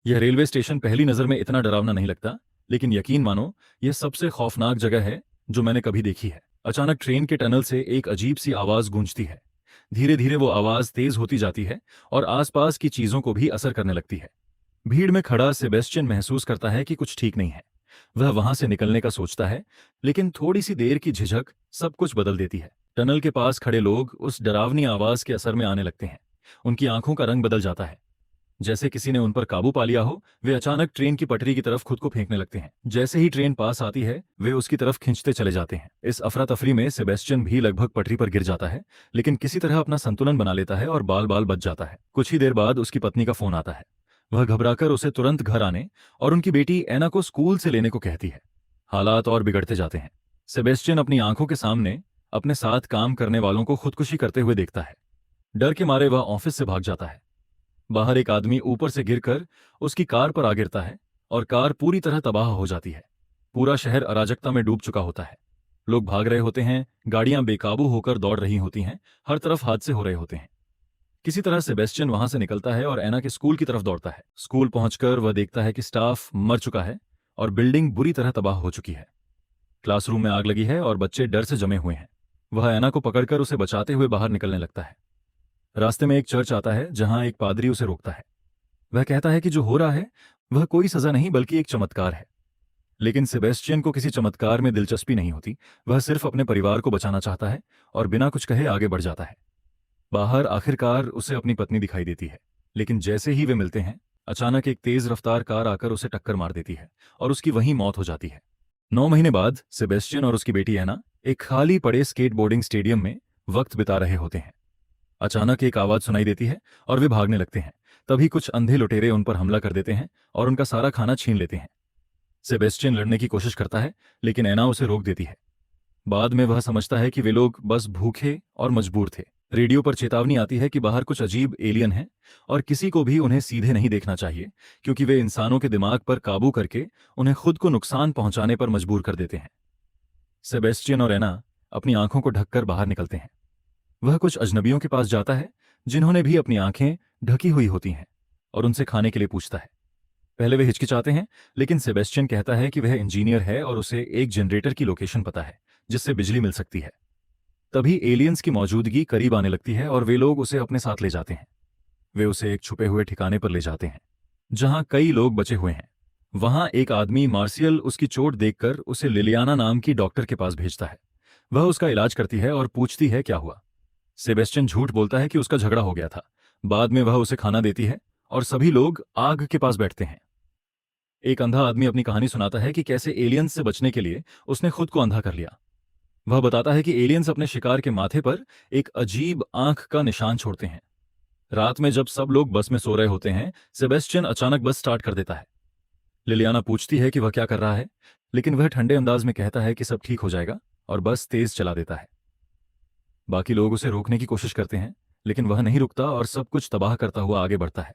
यह railway station पहली नज़र में इतना डरावना नहीं लगता, लेकिन यकीन मानो, यह सबसे खौफनाक जगह है जो मैंने कभी देखी है। अचानक ट्रेन के टनल से एक अजीब सी आवाज़ गूंजती है। धीरे धीरे वो आवाज़ तेज होती जाती है और आसपास की चीज़ों को भी असर करने लगती है। भीड़ में खड़ा सेबेस्टियन महसूस करता है कि कुछ ठीक नहीं है। वह वहां से निकलने का सोचता है, लेकिन थोड़ी सी देर की झिझक सब कुछ बदल देती है। टनल के पास खड़े लोग उस डरावनी आवाज़ के असर में आने लगते हैं। उनकी आंखों का रंग बदल जाता है, जैसे किसी ने उन पर काबू पा लिया हो। वे अचानक ट्रेन की पटरी की तरफ खुद को फेंकने लगते हैं। जैसे ही ट्रेन पास आती है, वे उसकी तरफ खींचते चले जाते हैं। इस अफरा तफरी में सेबेस्टियन भी लगभग पटरी पर गिर जाता है, लेकिन किसी तरह अपना संतुलन बना लेता है और बाल बाल बच जाता है। कुछ ही देर बाद उसकी पत्नी का फोन आता है। वह घबराकर उसे तुरंत घर आने और उनकी बेटी एना को स्कूल से लेने को कहती है। हालात और बिगड़ते जाते हैं। सेबेस्टियन अपनी आंखों के सामने अपने साथ काम करने वालों को खुदकुशी करते हुए देखता है। डर के मारे वह ऑफिस से भाग जाता है। बाहर एक आदमी ऊपर से गिरकर उसकी कार पर आ गिरता है और कार पूरी तरह तबाह हो जाती है। पूरा शहर अराजकता में डूब चुका होता है। लोग भाग रहे होते हैं, गाड़ियां बेकाबू होकर दौड़ रही होती हैं, हर तरफ हादसे हो रहे होते हैं। किसी तरह सेबेस्टियन वहां से निकलता है और एना के स्कूल की तरफ दौड़ता है। स्कूल पहुंचकर वह देखता है कि स्टाफ मर चुका है और बिल्डिंग बुरी तरह तबाह हो चुकी है। क्लासरूम में आग लगी है और बच्चे डर से जमे हुए हैं। वह एना को पकड़कर उसे बचाते हुए बाहर निकलने लगता है। रास्ते में एक चर्च आता है जहां एक पादरी उसे रोकता है। वह कहता है कि जो हो रहा है वह कोई सजा नहीं बल्कि एक चमत्कार है। लेकिन सेबेस्टियन को किसी चमत्कार में दिलचस्पी नहीं होती। वह सिर्फ अपने परिवार को बचाना चाहता है और बिना कुछ कहे आगे बढ़ जाता है। बाहर आखिरकार उसे अपनी पत्नी दिखाई देती है, लेकिन जैसे ही वे मिलते हैं, अचानक एक तेज रफ्तार कार आकर उसे टक्कर मार देती है और उसकी वहीं मौत हो जाती है। 9 महीने बाद सेबेस्टियन और उसकी बेटी एना एक खाली पड़े स्केटबोर्डिंग स्टेडियम में वक्त बिता रहे होते हैं। अचानक एक आवाज सुनाई देती है और वे भागने लगते हैं। तभी कुछ अंधे लुटेरे उन पर हमला कर देते हैं और उनका सारा खाना छीन लेते हैं। सेबेस्टियन लड़ने की कोशिश करता है, लेकिन एना उसे रोक देती है। बाद में वह समझता है कि वे लोग बस भूखे और मजबूर थे। रेडियो पर चेतावनी आती है कि बाहर कुछ अजीब एलियन हैं और किसी को भी उन्हें सीधे नहीं देखना चाहिए, क्योंकि वे इंसानों के दिमाग पर काबू करके उन्हें खुद को नुकसान पहुंचाने पर मजबूर कर देते हैं। सेबेस्टियन और एना अपनी आंखों को ढककर बाहर निकलते हैं। वह कुछ अजनबियों के पास जाता है जिन्होंने भी अपनी आंखें ढकी हुई होती हैं, और उनसे खाने के लिए पूछता है। पहले वे हिचकिचाते हैं, लेकिन सेबेस्टियन कहता है कि वह इंजीनियर है और उसे एक जनरेटर की लोकेशन पता है जिससे बिजली मिल सकती है। तभी एलियंस की मौजूदगी करीब आने लगती है और वे लोग उसे अपने साथ ले जाते हैं। वे उसे एक छुपे हुए ठिकाने पर ले जाते हैं जहां कई लोग बचे हुए हैं। वहां एक आदमी मार्शियल उसकी चोट देखकर उसे लिलियाना नाम की डॉक्टर के पास भेजता है। वह उसका इलाज करती है और पूछती है क्या हुआ। सेबेस्टियन झूठ बोलता है कि उसका झगड़ा हो गया था। बाद में वह उसे खाना देती है और सभी लोग आग के पास बैठते हैं। एक अंधा आदमी अपनी कहानी सुनाता है कि कैसे एलियंस से बचने के लिए उसने खुद को अंधा कर लिया। वह बताता है कि एलियंस अपने शिकार के माथे पर एक अजीब आंख का निशान छोड़ते हैं। रात में जब सब लोग बस में सो रहे होते हैं, सेबेस्टियन अचानक बस स्टार्ट कर देता है। लिलियाना पूछती है कि वह क्या कर रहा है, लेकिन वह ठंडे अंदाज में कहता है कि सब ठीक हो जाएगा और बस तेज चला देता है। बाकी लोग उसे रोकने की कोशिश करते हैं, लेकिन वह नहीं रुकता और सब कुछ तबाह करता हुआ आगे बढ़ता है।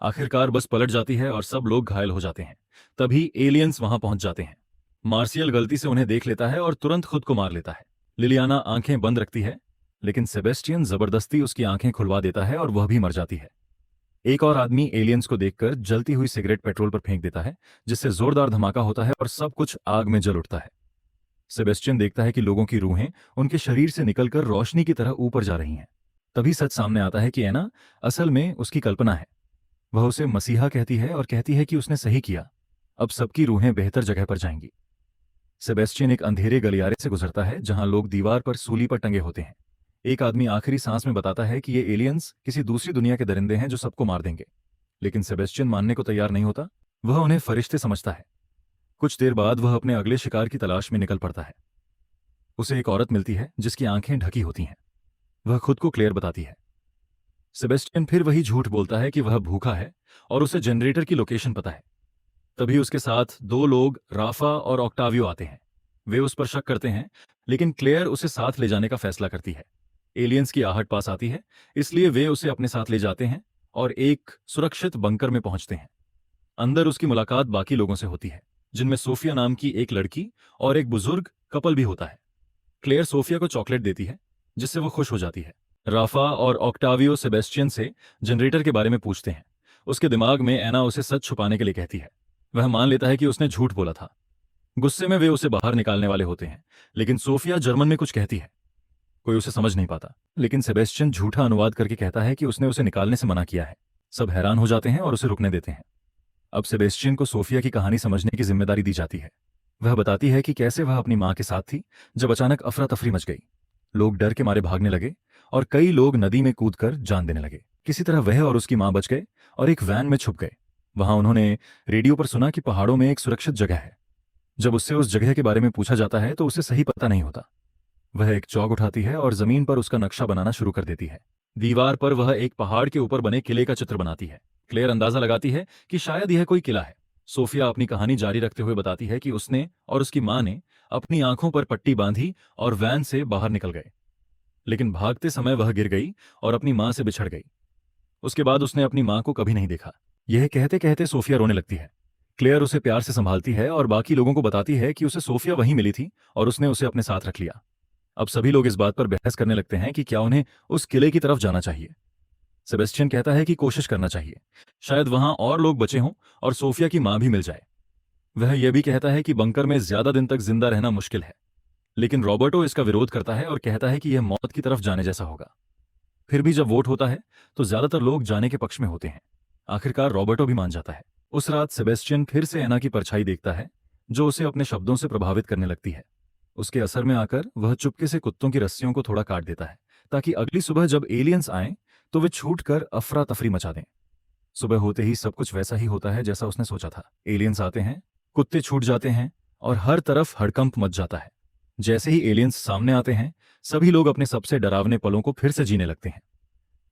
आखिरकार बस पलट जाती है और सब लोग घायल हो जाते हैं। तभी एलियंस वहां पहुंच जाते हैं। मार्शियल गलती से उन्हें देख लेता है और तुरंत खुद को मार लेता है। लिलियाना आंखें बंद रखती है, लेकिन सेबेस्टियन जबरदस्ती उसकी आंखें खुलवा देता है और वह भी मर जाती है। एक और आदमी एलियंस को देखकर जलती हुई सिगरेट पेट्रोल पर फेंक देता है, जिससे जोरदार धमाका होता है और सब कुछ आग में जल उठता है। सेबेस्टियन देखता है कि लोगों की रूहें उनके शरीर से निकलकर रोशनी की तरह ऊपर जा रही हैं। तभी सच सामने आता है कि एना असल में उसकी कल्पना है। वह उसे मसीहा कहती है और कहती है कि उसने सही किया, अब सबकी रूहें बेहतर जगह पर जाएंगी। सेबेस्टियन एक अंधेरे गलियारे से गुजरता है जहां लोग दीवार पर सूली पर टंगे होते हैं। एक आदमी आखिरी सांस में बताता है कि ये एलियंस किसी दूसरी दुनिया के दरिंदे हैं जो सबको मार देंगे, लेकिन सेबेस्टियन मानने को तैयार नहीं होता। वह उन्हें फरिश्ते समझता है। कुछ देर बाद वह अपने अगले शिकार की तलाश में निकल पड़ता है। उसे एक औरत मिलती है जिसकी आंखें ढकी होती हैं। वह खुद को क्लेयर बताती है। सेबेस्टियन फिर वही झूठ बोलता है कि वह भूखा है और उसे जनरेटर की लोकेशन पता है। तभी उसके साथ 2 लोग, राफा और ऑक्टावियो, आते हैं। वे उस पर शक करते हैं, लेकिन क्लेयर उसे साथ ले जाने का फैसला करती है। एलियंस की आहट पास आती है, इसलिए वे उसे अपने साथ ले जाते हैं और एक सुरक्षित बंकर में पहुंचते हैं। अंदर उसकी मुलाकात बाकी लोगों से होती है, जिनमें सोफिया नाम की एक लड़की और एक बुजुर्ग कपल भी होता है। क्लेयर सोफिया को चॉकलेट देती है, जिससे वो खुश हो जाती है। राफा और ऑक्टावियो सेबेस्टियन से जनरेटर के बारे में पूछते हैं। उसके दिमाग में एना उसे सच छुपाने के लिए कहती है। वह मान लेता है कि उसने झूठ बोला था। गुस्से में वे उसे बाहर निकालने वाले होते हैं, लेकिन सोफिया जर्मन में कुछ कहती है। कोई उसे समझ नहीं पाता, लेकिन सेबेस्टियन झूठा अनुवाद करके कहता है कि उसने उसे निकालने से मना किया है। सब हैरान हो जाते हैं और उसे रुकने देते हैं। अब सेबेस्टियन को सोफिया की कहानी समझने की जिम्मेदारी दी जाती है। वह बताती है कि कैसे वह अपनी मां के साथ थी जब अचानक अफरा तफरी मच गई। लोग डर के मारे भागने लगे और कई लोग नदी में कूदकर जान देने लगे। किसी तरह वह और उसकी मां बच गए और एक वैन में छुप गए। वहां उन्होंने रेडियो पर सुना कि पहाड़ों में एक सुरक्षित जगह है। जब उससे उस जगह के बारे में पूछा जाता है तो उसे सही पता नहीं होता। वह एक चौक उठाती है और जमीन पर उसका नक्शा बनाना शुरू कर देती है। दीवार पर वह एक पहाड़ के ऊपर बने किले का चित्र बनाती है। क्लेयर अंदाजा लगाती है कि शायद यह कोई किला है। सोफिया अपनी कहानी जारी रखते हुए बताती है कि उसने और उसकी मां ने अपनी आंखों पर पट्टी बांधी और वैन से बाहर निकल गए, लेकिन भागते समय वह गिर गई और अपनी मां से बिछड़ गई। उसके बाद उसने अपनी मां को कभी नहीं देखा। यह कहते कहते सोफिया रोने लगती है। क्लेयर उसे प्यार से संभालती है और बाकी लोगों को बताती है कि उसे सोफिया वहीं मिली थी और उसने उसे अपने साथ रख लिया। अब सभी लोग इस बात पर बहस करने लगते हैं कि क्या उन्हें उस किले की तरफ जाना चाहिए। सेबेस्टियन कहता है कि कोशिश करना चाहिए, शायद वहां और लोग बचे हों और सोफिया की मां भी मिल जाए। वह यह भी कहता है कि बंकर में ज्यादा दिन तक जिंदा रहना मुश्किल है, लेकिन रॉबर्टो इसका विरोध करता है और कहता है कि यह मौत की तरफ जाने जैसा होगा। फिर भी जब वोट होता है तो ज्यादातर लोग जाने के पक्ष में होते हैं। आखिरकार रॉबर्टो भी मान जाता है। उस रात सेबेस्टियन फिर से एना की परछाई देखता है, जो उसे अपने शब्दों से प्रभावित करने लगती है। उसके असर में आकर वह चुपके से कुत्तों की रस्सियों को थोड़ा काट देता है, ताकि अगली सुबह जब एलियंस आएं तो वे छूटकर अफरा तफरी मचा दें। सुबह होते ही सब कुछ वैसा ही होता है जैसा उसने सोचा था। एलियंस आते हैं, कुत्ते छूट जाते हैं और हर तरफ हड़कंप मच जाता है। जैसे ही एलियंस सामने आते हैं, सभी लोग अपने सबसे डरावने पलों को फिर से जीने लगते हैं।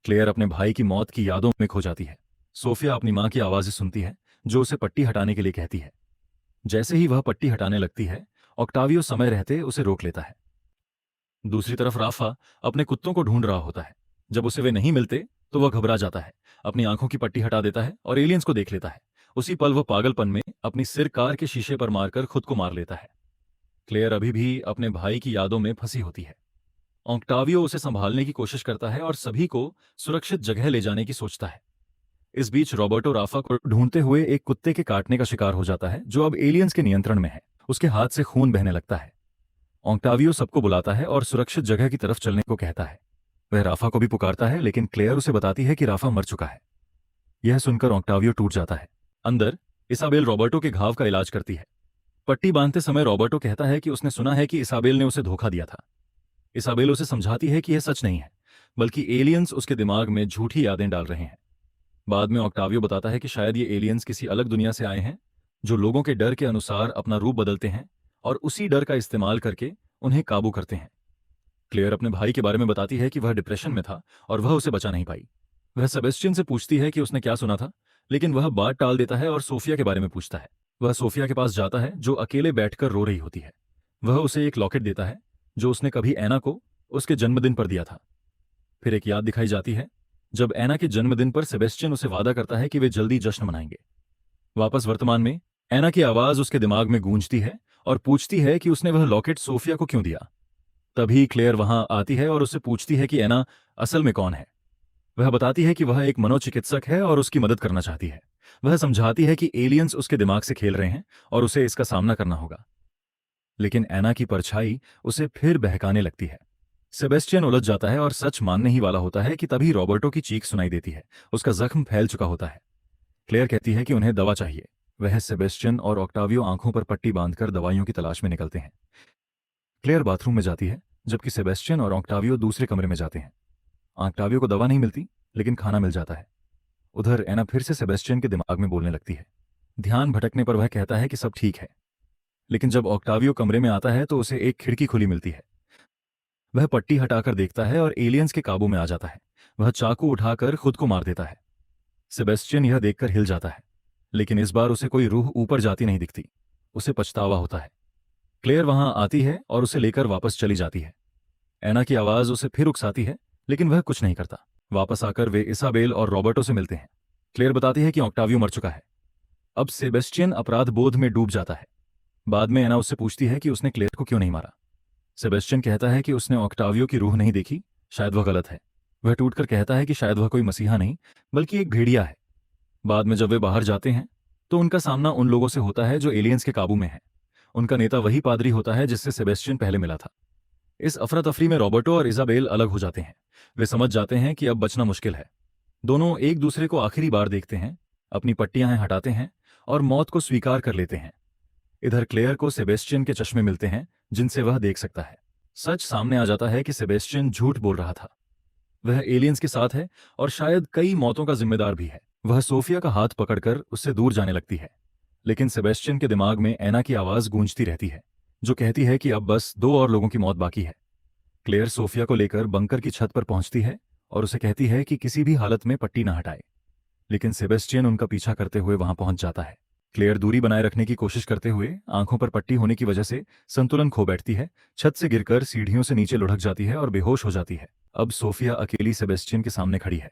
क्लेयर अपने भाई की मौत की यादों में खो जाती है। सोफिया अपनी मां की आवाजें सुनती है, जो उसे पट्टी हटाने के लिए कहती है। जैसे ही वह पट्टी हटाने लगती है, ऑक्टावियो समय रहते उसे रोक लेता है। दूसरी तरफ राफा अपने कुत्तों को ढूंढ रहा होता है। जब उसे वे नहीं मिलते तो वह घबरा जाता है, अपनी आंखों की पट्टी हटा देता है और एलियंस को देख लेता है। उसी पल वह पागलपन में अपनी सिर कार के शीशे पर मारकर खुद को मार लेता है। क्लेयर अभी भी अपने भाई की यादों में फंसी होती है। ऑक्टावियो उसे संभालने की कोशिश करता है और सभी को सुरक्षित जगह ले जाने की सोचता है। इस बीच रॉबर्टो राफा को ढूंढते हुए एक कुत्ते के काटने का शिकार हो जाता है, जो अब एलियंस के नियंत्रण में है। उसके हाथ से खून बहने लगता है। ऑक्टावियो सबको बुलाता है और सुरक्षित जगह की तरफ चलने को कहता है। वह राफा को भी पुकारता है, लेकिन क्लेयर उसे बताती है कि राफा मर चुका है। यह सुनकर ऑक्टावियो टूट जाता है। अंदर इसाबेल रॉबर्टो के घाव का इलाज करती है। पट्टी बांधते समय रॉबर्टो कहता है कि उसने सुना है कि इसाबेल ने उसे धोखा दिया था। इसाबेल उसे समझाती है कि यह सच नहीं है, बल्कि एलियंस उसके दिमाग में झूठी यादें डाल रहे हैं। बाद में ऑक्टावियो बताता है कि शायद ये एलियंस किसी अलग दुनिया से आए हैं, जो लोगों के डर के अनुसार अपना रूप बदलते हैं और उसी डर का इस्तेमाल करके उन्हें काबू करते हैं। क्लेयर अपने भाई के बारे में बताती है कि वह डिप्रेशन में था और वह उसे बचा नहीं पाई। वह सेबेस्टियन से पूछती है कि उसने क्या सुना था, लेकिन वह बात टाल देता है और सोफिया के बारे में पूछता है। वह सोफिया के पास जाता है, जो अकेले बैठकर रो रही होती है। वह उसे एक लॉकेट देता है, जो उसने कभी एना को उसके जन्मदिन पर दिया था। फिर एक याद दिखाई जाती है, जब एना के जन्मदिन पर सेबेस्टियन उसे वादा करता है कि वे जल्दी जश्न मनाएंगे। वापस वर्तमान में एना की आवाज उसके दिमाग में गूंजती है और पूछती है कि उसने वह लॉकेट सोफिया को क्यों दिया। तभी क्लेयर वहां आती है और उससे पूछती है कि एना असल में कौन है। वह बताती है कि वह एक मनोचिकित्सक है और उसकी मदद करना चाहती है। वह समझाती है कि एलियंस उसके दिमाग से खेल रहे हैं और उसे इसका सामना करना होगा। लेकिन एना की परछाई उसे फिर बहकाने लगती है। सेबेस्टियन उलझ जाता है और सच मानने ही वाला होता है कि तभी रॉबर्टो की चीख सुनाई देती है। उसका जख्म फैल चुका होता है। क्लेयर कहती है कि उन्हें दवा चाहिए। वह सेबेस्टियन और ऑक्टावियो आंखों पर पट्टी बांधकर दवाइयों की तलाश में निकलते हैं। क्लेयर बाथरूम में जाती है, जबकि सेबेस्टियन और ऑक्टावियो दूसरे कमरे में जाते हैं। ऑक्टावियो को दवा नहीं मिलती, लेकिन खाना मिल जाता है। उधर एना फिर से सेबेस्टियन के दिमाग में बोलने लगती है। ध्यान भटकने पर वह कहता है कि सब ठीक है, लेकिन जब ऑक्टावियो कमरे में आता है तो उसे एक खिड़की खुली मिलती है। वह पट्टी हटाकर देखता है और एलियंस के काबू में आ जाता है। वह चाकू उठाकर खुद को मार देता है। सेबेस्टियन यह देखकर हिल जाता है, लेकिन इस बार उसे कोई रूह ऊपर जाती नहीं दिखती। उसे पछतावा होता है। क्लेयर वहां आती है और उसे लेकर वापस चली जाती है। एना की आवाज उसे फिर उकसाती है, लेकिन वह कुछ नहीं करता। वापस आकर वे इसाबेल और रॉबर्टो से मिलते हैं। क्लेयर बताती है कि ऑक्टावियो मर चुका है। अब सेबेस्टियन अपराध बोध में डूब जाता है। बाद में एना उससे पूछती है कि उसने क्लेयर को क्यों नहीं मारा। सेबेस्टियन कहता है कि उसने ऑक्टावियो की रूह नहीं देखी, शायद वह गलत है। वह टूटकर कहता है कि शायद वह कोई मसीहा नहीं, बल्कि एक भेड़िया है। बाद में जब वे बाहर जाते हैं तो उनका सामना उन लोगों से होता है जो एलियंस के काबू में है। उनका नेता वही पादरी होता है जिससे सेबेस्टियन पहले मिला था। इस अफरा तफरी में रॉबर्टो और इजाबेल अलग हो जाते हैं। वे समझ जाते हैं कि अब बचना मुश्किल है। दोनों एक दूसरे को आखिरी बार देखते हैं, अपनी पट्टियां हटाते हैं और मौत को स्वीकार कर लेते हैं। इधर क्लेयर को सेबेस्टियन के चश्मे मिलते हैं जिनसे वह देख सकता है। सच सामने आ जाता है कि सेबेस्टियन झूठ बोल रहा था। वह एलियंस के साथ है और शायद कई मौतों का जिम्मेदार भी है। वह सोफिया का हाथ पकड़कर उससे दूर जाने लगती है, लेकिन सेबेस्टियन के दिमाग में एना की आवाज गूंजती रहती है जो कहती है कि अब बस 2 और लोगों की मौत बाकी है। क्लेयर सोफिया को लेकर बंकर की छत पर पहुंचती है और उसे कहती है कि किसी भी हालत में पट्टी ना हटाए, लेकिन सेबेस्टियन उनका पीछा करते हुए वहां पहुंच जाता है। क्लेयर दूरी बनाए रखने की कोशिश करते हुए आंखों पर पट्टी होने की वजह से संतुलन खो बैठती है, छत से गिरकर सीढ़ियों से नीचे लुढ़क जाती है और बेहोश हो जाती है। अब सोफिया अकेली सेबेस्टियन के सामने खड़ी है।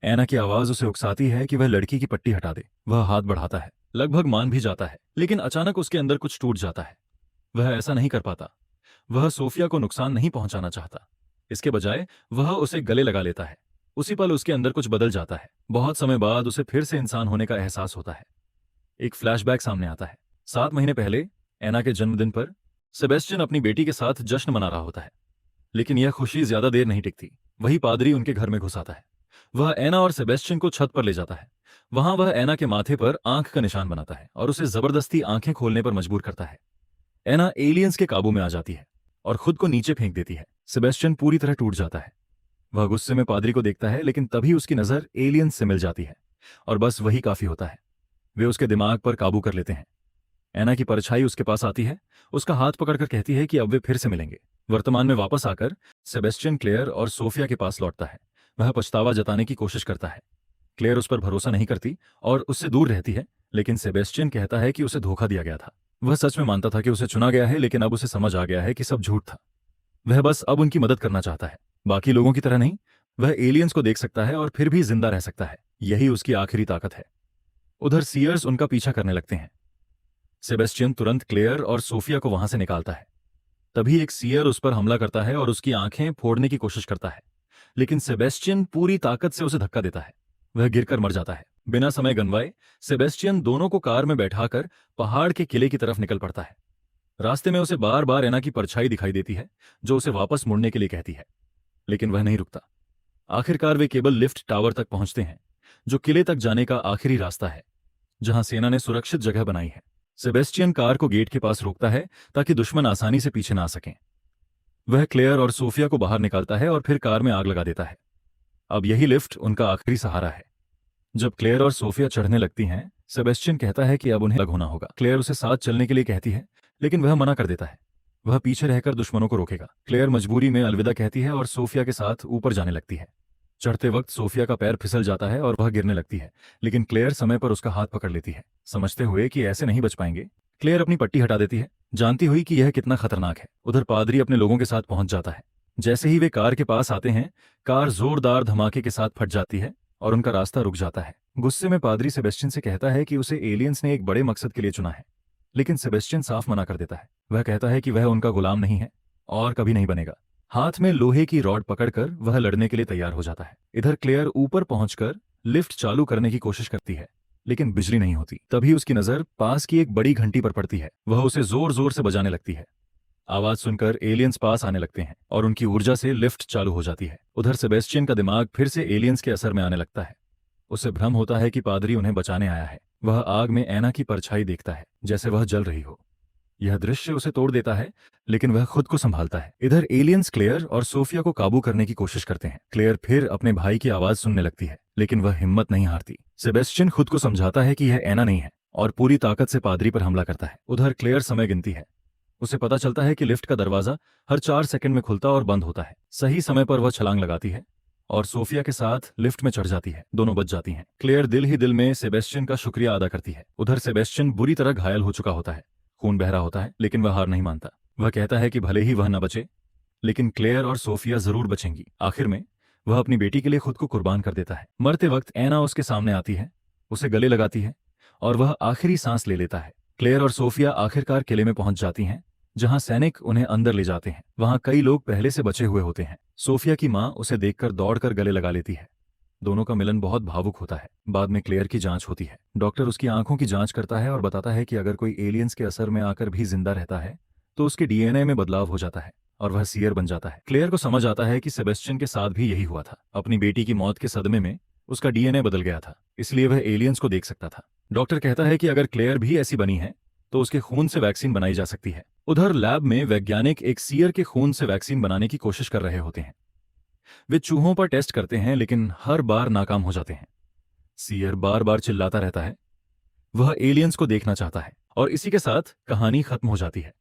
एना की आवाज उसे उकसाती है कि वह लड़की की पट्टी हटा दे। वह हाथ बढ़ाता है, लगभग मान भी जाता है, लेकिन अचानक उसके अंदर कुछ टूट जाता है। वह ऐसा नहीं कर पाता। वह सोफिया को नुकसान नहीं पहुंचाना चाहता। इसके बजाय वह उसे गले लगा लेता है। उसी पल उसके अंदर कुछ बदल जाता है। बहुत समय बाद उसे फिर से इंसान होने का एहसास होता है। एक फ्लैशबैक सामने आता है। 7 महीने पहले एना के जन्मदिन पर सेबेस्टियन अपनी बेटी के साथ जश्न मना रहा होता है, लेकिन यह खुशी ज्यादा देर नहीं टिकती। वही पादरी उनके घर में घुस आता है। वह एना और सेबेस्टियन को छत पर ले जाता है। वहां वह एना के माथे पर आंख का निशान बनाता है और उसे जबरदस्ती आंखें खोलने पर मजबूर करता है। एना एलियंस के काबू में आ जाती है और खुद को नीचे फेंक देती है। सेबेस्टियन पूरी तरह टूट जाता है। वह गुस्से में पादरी को देखता है, लेकिन तभी उसकी नजर एलियंस से मिल जाती है और बस वही काफी होता है। वे उसके दिमाग पर काबू कर लेते हैं। एना की परछाई उसके पास आती है, उसका हाथ पकड़कर कहती है कि अब वे फिर से मिलेंगे। वर्तमान में वापस आकर सेबेस्टियन क्लेयर और सोफिया के पास लौटता है। वह पछतावा जताने की कोशिश करता है। क्लेयर उस पर भरोसा नहीं करती और उससे दूर रहती है, लेकिन सेबेस्टियन कहता है कि उसे धोखा दिया गया था। वह सच में मानता था कि उसे चुना गया है, लेकिन अब उसे समझ आ गया है कि सब झूठ था। वह बस अब उनकी मदद करना चाहता है, बाकी लोगों की तरह नहीं। वह एलियंस को देख सकता है और फिर भी जिंदा रह सकता है। यही उसकी आखिरी ताकत है। उधर सीयर्स उनका पीछा करने लगते हैं। सेबेस्टियन तुरंत क्लेयर और सोफिया को वहां से निकालता है। तभी एक सीयर उस पर हमला करता है और उसकी आंखें फोड़ने की कोशिश करता है, लेकिन सेबेस्टियन पूरी ताकत से उसे धक्का देता है। वह गिरकर मर जाता है। बिना समय गंवाए सेबेस्टियन दोनों को कार में बैठाकर पहाड़ के किले की तरफ निकल पड़ता है। रास्ते में उसे बार बार एना की परछाई दिखाई देती है जो उसे वापस मुड़ने के लिए कहती है, लेकिन वह नहीं रुकता। आखिरकार वे केबल लिफ्ट टावर तक पहुंचते हैं, जो किले तक जाने का आखिरी रास्ता है जहां सेना ने सुरक्षित जगह बनाई है। सेबेस्टियन कार को गेट के पास रोकता है ताकि दुश्मन आसानी से पीछे ना आ सकें। वह क्लेयर और सोफिया को बाहर निकालता है और फिर कार में आग लगा देता है। अब यही लिफ्ट उनका आखिरी सहारा है। जब क्लेयर और सोफिया चढ़ने लगती हैं, सेबेस्टियन कहता है कि अब उन्हें अलग होना होगा। क्लेयर उसे साथ चलने के लिए कहती है, लेकिन वह मना कर देता है। वह पीछे रहकर दुश्मनों को रोकेगा। क्लेयर मजबूरी में अलविदा कहती है और सोफिया के साथ ऊपर जाने लगती है। चढ़ते वक्त सोफिया का पैर फिसल जाता है और वह गिरने लगती है, लेकिन क्लेयर समय पर उसका हाथ पकड़ लेती है। समझते हुए कि ऐसे नहीं बच पाएंगे, क्लेयर अपनी पट्टी हटा देती है, जानती हुई कि यह कितना खतरनाक है। उधर पादरी अपने लोगों के साथ पहुंच जाता है। जैसे ही वे कार के पास आते हैं, कार जोरदार धमाके के साथ फट जाती है और उनका रास्ता रुक जाता है। गुस्से में पादरी सेबेस्टियन से कहता है कि उसे एलियंस ने एक बड़े मकसद के लिए चुना है, लेकिन सेबेस्टियन साफ मना कर देता है। वह कहता है कि वह उनका गुलाम नहीं है और कभी नहीं बनेगा। हाथ में लोहे की रॉड पकड़कर वह लड़ने के लिए तैयार हो जाता है। इधर क्लेयर ऊपर पहुंचकर लिफ्ट चालू करने की कोशिश करती है, लेकिन बिजली नहीं होती। तभी उसकी नजर पास की एक बड़ी घंटी पर पड़ती है। वह उसे जोर जोर से बजाने लगती है। आवाज सुनकर एलियंस पास आने लगते हैं और उनकी ऊर्जा से लिफ्ट चालू हो जाती है। उधर सेबेस्टियन का दिमाग फिर से एलियंस के असर में आने लगता है। उसे भ्रम होता है कि पादरी उन्हें बचाने आया है। वह आग में एना की परछाई देखता है, जैसे वह जल रही हो। यह दृश्य उसे तोड़ देता है, लेकिन वह खुद को संभालता है। इधर एलियंस क्लेयर और सोफिया को काबू करने की कोशिश करते हैं। क्लेयर फिर अपने भाई की आवाज सुनने लगती है, लेकिन वह हिम्मत नहीं हारती। सेबेस्टियन खुद को समझाता है कि यह एना नहीं है और पूरी ताकत से पादरी पर हमला करता है। उधर क्लेयर समय गिनती है। उसे पता चलता है कि लिफ्ट का दरवाजा हर 4 सेकंड में खुलता और बंद होता है। सही समय पर वह छलांग लगाती है और सोफिया के साथ लिफ्ट में चढ़ जाती है। दोनों बच जाती हैं। क्लेयर दिल ही दिल में सेबेस्टियन का शुक्रिया अदा करती है। उधर सेबेस्टियन बुरी तरह घायल हो चुका होता है, खून बह रहा होता है, लेकिन वह हार नहीं मानता। वह कहता है कि भले ही वह न बचे, लेकिन क्लेयर और सोफिया जरूर बचेंगी। आखिर में वह अपनी बेटी के लिए खुद को कुर्बान कर देता है। मरते वक्त एना उसके सामने आती है, उसे गले लगाती है और वह आखिरी सांस ले लेता है। क्लेयर और सोफिया आखिरकार किले में पहुंच जाती हैं, जहां सैनिक उन्हें अंदर ले जाते हैं। वहां कई लोग पहले से बचे हुए होते हैं। सोफिया की मां उसे देखकर दौड़कर गले लगा लेती है। दोनों का मिलन बहुत भावुक होता है। बाद में क्लेयर की जांच होती है। डॉक्टर उसकी आंखों की जांच करता है और बताता है कि अगर कोई एलियंस के असर में आकर भी जिंदा रहता है तो उसके डीएनए में बदलाव हो जाता है और वह सीयर बन जाता है। क्लेयर को समझ आता है कि सेबेस्टियन के साथ भी यही हुआ था। अपनी बेटी की मौत के सदमे में उसका डीएनए बदल गया था, इसलिए वह एलियंस को देख सकता था। डॉक्टर कहता है कि अगर क्लेयर भी ऐसी बनी है तो उसके खून से वैक्सीन बनाई जा सकती है। उधर लैब में वैज्ञानिक एक सीयर के खून से वैक्सीन बनाने की कोशिश कर रहे होते हैं। वे चूहों पर टेस्ट करते हैं लेकिन हर बार नाकाम हो जाते हैं। सीयर बार बार चिल्लाता रहता है। वह एलियंस को देखना चाहता है और इसी के साथ कहानी खत्म हो जाती है।